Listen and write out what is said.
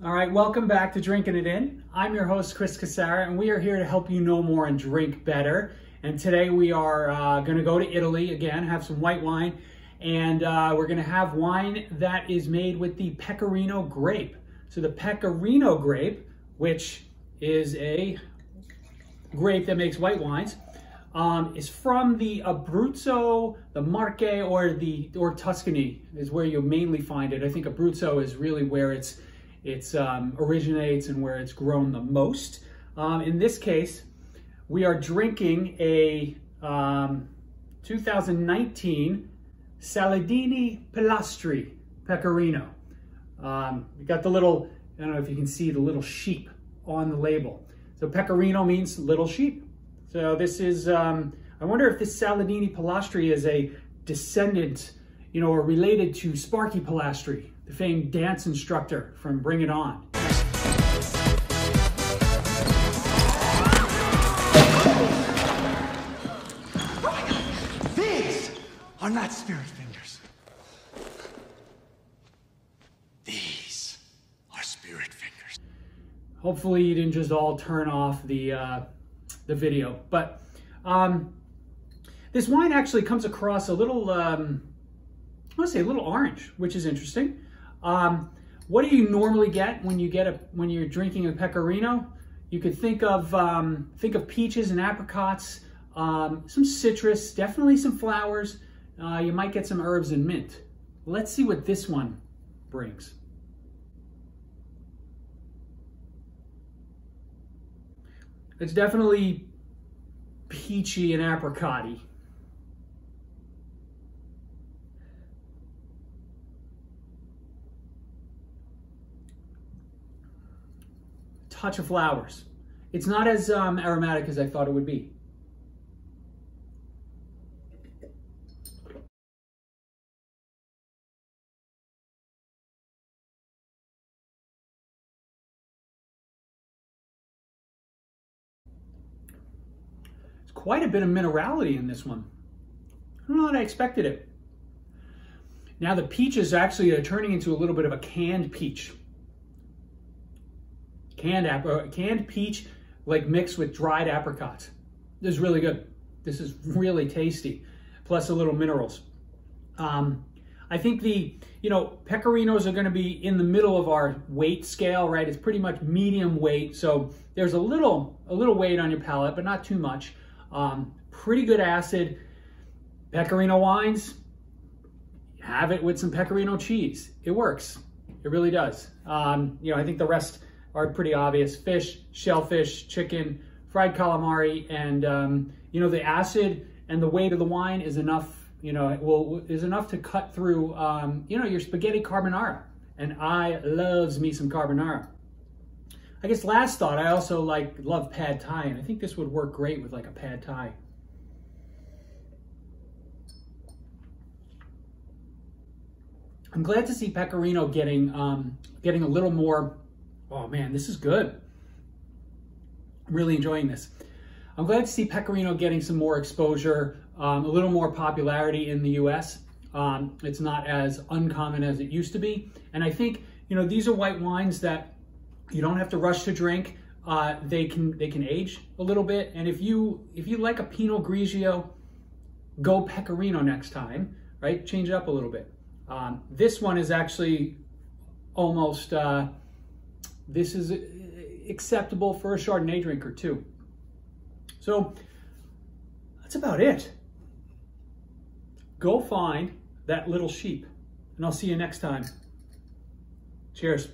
All right, welcome back to Drinking It In. I'm your host, Chris Casara, and we are here to help you know more and drink better. And today we are going to go to Italy again, have some white wine, and we're going to have wine that is made with the Pecorino grape. So the Pecorino grape, which is a grape that makes white wines, is from the Abruzzo, the Marche, or Tuscany is where you mainly find it. I think Abruzzo is really where it originates and where it's grown the most. In this case, we are drinking a 2019 Saladini Pilastri Pecorino. You got the little, I don't know if you can see the little sheep on the label. So Pecorino means little sheep. So this is, I wonder if this Saladini Pilastri is a descendant, or related to Sparky Pilastri, the famed dance instructor from Bring It On. These are not spirit fingers. These are spirit fingers. Hopefully you didn't just all turn off the video, but this wine actually comes across a little, I want to say a little orange, which is interesting. What do you normally get when you're drinking a Pecorino? You could think of peaches and apricots, some citrus, definitely some flowers. You might get some herbs and mint. Let's see what this one brings. It's definitely peachy and apricot-y. Touch of flowers. It's not as aromatic as I thought it would be. There's quite a bit of minerality in this one. I don't know that I expected it. Now the peaches actually are turning into a little bit of a canned peach. Canned peach, like mixed with dried apricots. This is really good. This is really tasty, plus a little minerals. I think Pecorinos are going to be in the middle of our weight scale, right? It's pretty much medium weight, so there's a little weight on your palate, but not too much. Pretty good acid. Pecorino wines, have it with some Pecorino cheese. It works. It really does. I think the rest are pretty obvious. Fish, shellfish, chicken, fried calamari, and the acid and the weight of the wine is enough, is enough to cut through, your spaghetti carbonara. And I loves me some carbonara. I guess last thought, I also love pad thai, and I think this would work great with like a pad thai. I'm glad to see Pecorino getting a little more. Oh man, this is good. I'm really enjoying this. I'm glad to see Pecorino getting some more exposure, a little more popularity in the US. It's not as uncommon as it used to be. And I think, these are white wines that you don't have to rush to drink. They can age a little bit. And if you like a Pinot Grigio, go Pecorino next time, right? Change it up a little bit. This one is actually almost, this is acceptable for a Chardonnay drinker too. So that's about it. Go find that little sheep, and I'll see you next time. Cheers.